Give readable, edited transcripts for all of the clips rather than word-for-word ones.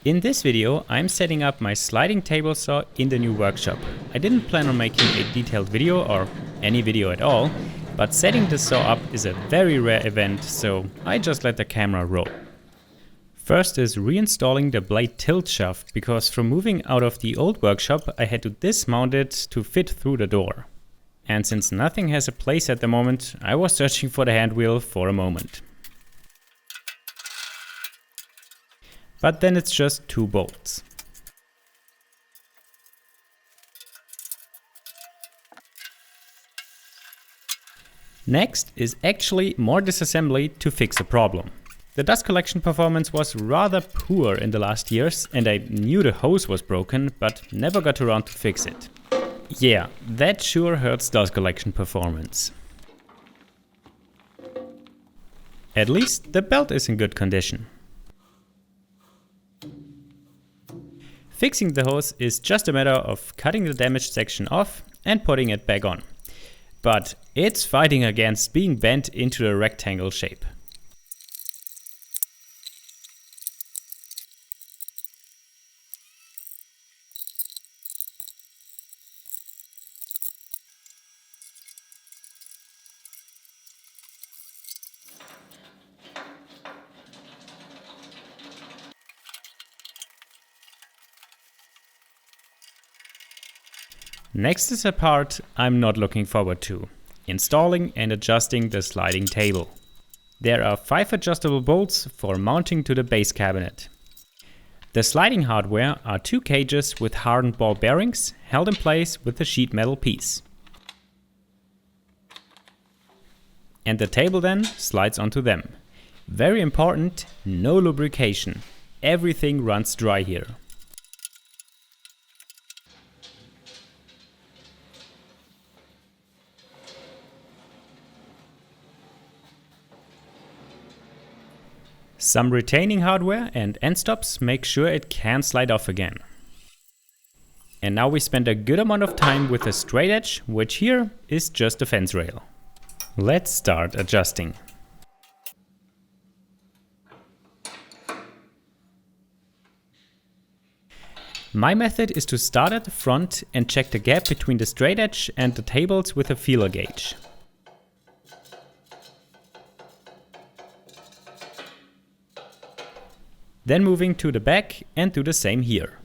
In this video, I'm setting up my sliding table saw in the new workshop. I didn't plan on making a detailed video or any video at all, but setting the saw up is a very rare event, so I just let the camera roll. First is reinstalling the blade tilt shaft, because from moving out of the old workshop I had to dismount it to fit through the door. And since nothing has a place at the moment, I was searching for the handwheel for a moment. But then it's just 2 bolts. Next is actually more disassembly to fix a problem. The dust collection performance was rather poor in the last years, and I knew the hose was broken, but never got around to fix it. Yeah, that sure hurts dust collection performance. At least the belt is in good condition. Fixing the hose is just a matter of cutting the damaged section off and putting it back on. But it's fighting against being bent into a rectangle shape. Next is a part I'm not looking forward to: installing and adjusting the sliding table. There are 5 adjustable bolts for mounting to the base cabinet. The sliding hardware are 2 cages with hardened ball bearings held in place with a sheet metal piece. And the table then slides onto them. Very important, no lubrication. Everything runs dry here. Some retaining hardware and end stops make sure it can slide off again. And now we spend a good amount of time with a straight edge, which here is just a fence rail. Let's start adjusting. My method is to start at the front and check the gap between the straight edge and the tables with a feeler gauge. Then moving to the back and do the same here.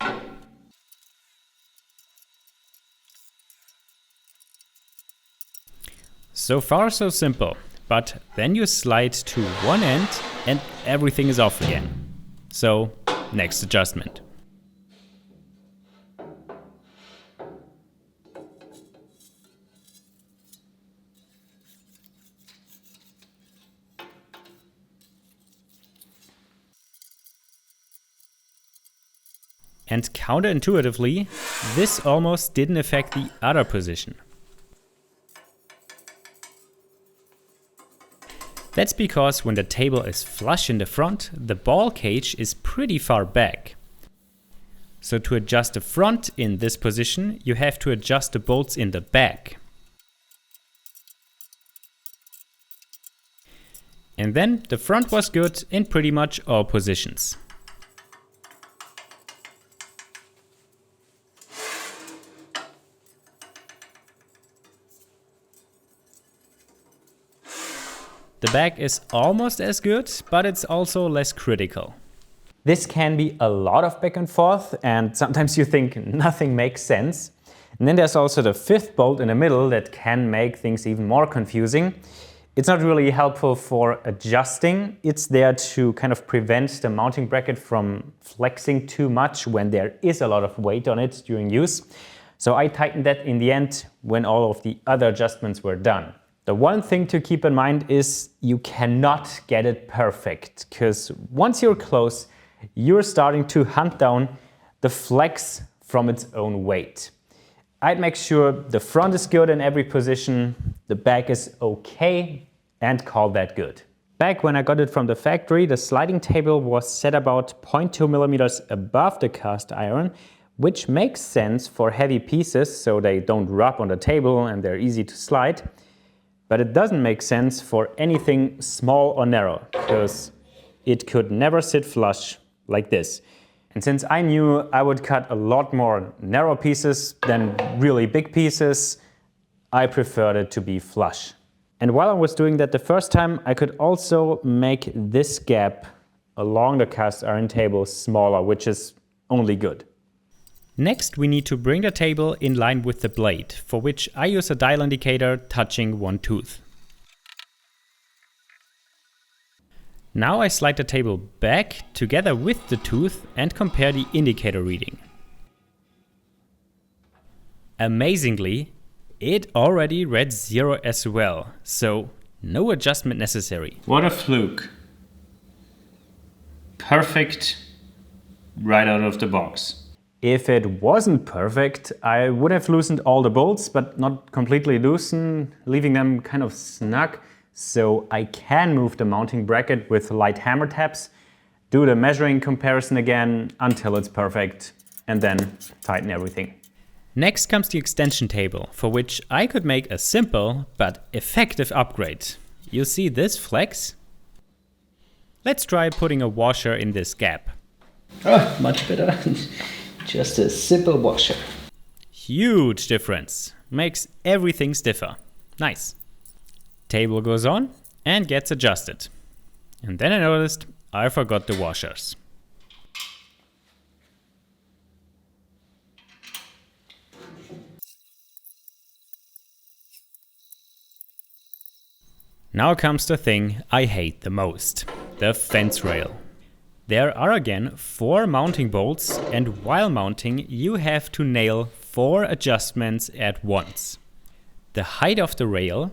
So far so simple, but then you slide to one end and everything is off again. So, next adjustment. And counterintuitively, this almost didn't affect the other position. That's because when the table is flush in the front, the ball cage is pretty far back. So to adjust the front in this position, you have to adjust the bolts in the back. And then the front was good in pretty much all positions. The back is almost as good, but it's also less critical. This can be a lot of back and forth, and sometimes you think nothing makes sense. And then there's also the 5th bolt in the middle that can make things even more confusing. It's not really helpful for adjusting. It's there to kind of prevent the mounting bracket from flexing too much when there is a lot of weight on it during use. So I tightened that in the end when all of the other adjustments were done. The one thing to keep in mind is you cannot get it perfect, because once you're close, you're starting to hunt down the flex from its own weight. I'd make sure the front is good in every position, the back is okay, and call that good. Back when I got it from the factory, the sliding table was set about 0.2 millimeters above the cast iron, which makes sense for heavy pieces so they don't rub on the table and they're easy to slide. But it doesn't make sense for anything small or narrow, because it could never sit flush like this. And since I knew I would cut a lot more narrow pieces than really big pieces, I preferred it to be flush. And while I was doing that the first time, I could also make this gap along the cast iron table smaller, which is only good. Next, we need to bring the table in line with the blade, for which I use a dial indicator touching one tooth. Now I slide the table back together with the tooth and compare the indicator reading. Amazingly, it already read 0 as well, so no adjustment necessary. What a fluke. Perfect right out of the box. If it wasn't perfect, I would have loosened all the bolts, but not completely loosen, leaving them kind of snug. So I can move the mounting bracket with light hammer taps, do the measuring comparison again until it's perfect, and then tighten everything. Next comes the extension table, for which I could make a simple but effective upgrade. You see this flex? Let's try putting a washer in this gap. Oh, much better. Just a simple washer. Huge difference. Makes everything stiffer. Nice. Table goes on and gets adjusted. And then I noticed I forgot the washers. Now comes the thing I hate the most, the fence rail. There are again 4 mounting bolts, and while mounting you have to nail 4 adjustments at once. The height of the rail,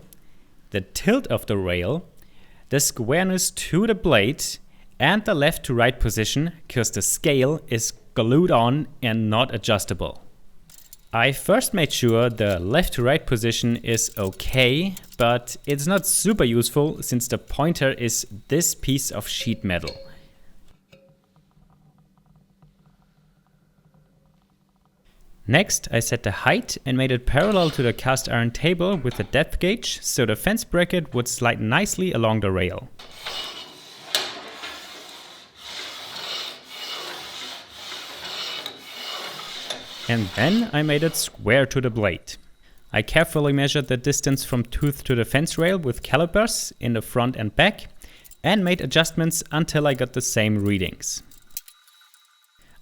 the tilt of the rail, the squareness to the blade, and the left to right position, because the scale is glued on and not adjustable. I first made sure the left to right position is okay, but it's not super useful since the pointer is this piece of sheet metal. Next, I set the height and made it parallel to the cast iron table with a depth gauge, so the fence bracket would slide nicely along the rail. And then I made it square to the blade. I carefully measured the distance from tooth to the fence rail with calipers in the front and back, and made adjustments until I got the same readings.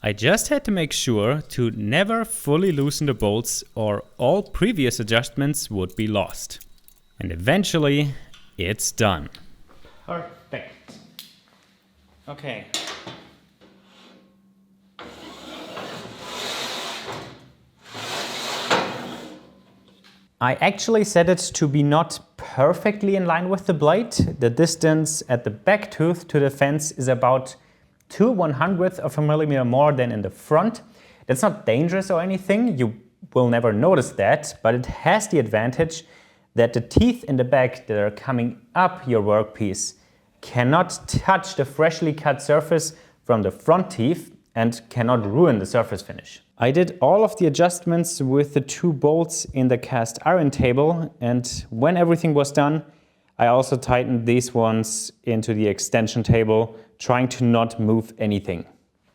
I just had to make sure to never fully loosen the bolts or all previous adjustments would be lost. And eventually, it's done. Perfect. Okay. I actually set it to be not perfectly in line with the blade. The distance at the back tooth to the fence is about 2/100th of a millimeter more than in the front. That's not dangerous or anything, you will never notice that, but it has the advantage that the teeth in the back that are coming up your workpiece cannot touch the freshly cut surface from the front teeth and cannot ruin the surface finish. I did all of the adjustments with the 2 bolts in the cast iron table, and when everything was done, I also tightened these ones into the extension table, trying to not move anything.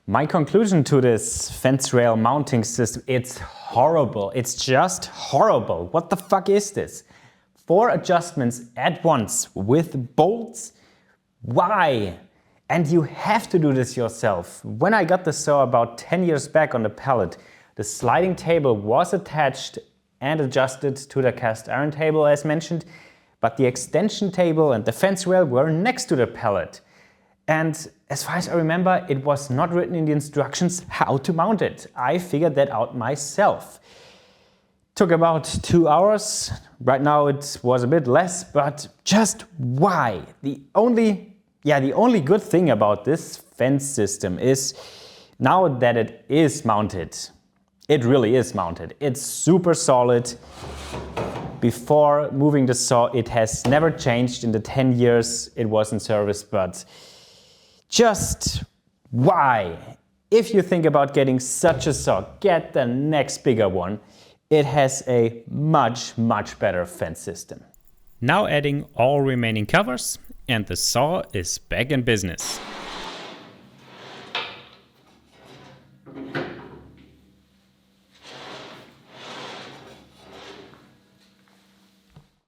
My conclusion to this fence rail mounting system, it's horrible. It's just horrible. What the fuck is this? 4 adjustments at once with bolts? Why? And you have to do this yourself. When I got the saw about 10 years back on the pallet, the sliding table was attached and adjusted to the cast iron table as mentioned, but the extension table and the fence rail were next to the pallet. And as far as I remember, it was not written in the instructions how to mount it. I figured that out myself. Took about 2 hours. Right now it was a bit less, but just why? The only good thing about this fence system is now that it is mounted. It really is mounted. It's super solid. Before moving the saw, it has never changed in the 10 years it was in service, but just why? If you think about getting such a saw, get the next bigger one. It has a much better fence system. Now adding all remaining covers, and the saw is back in business.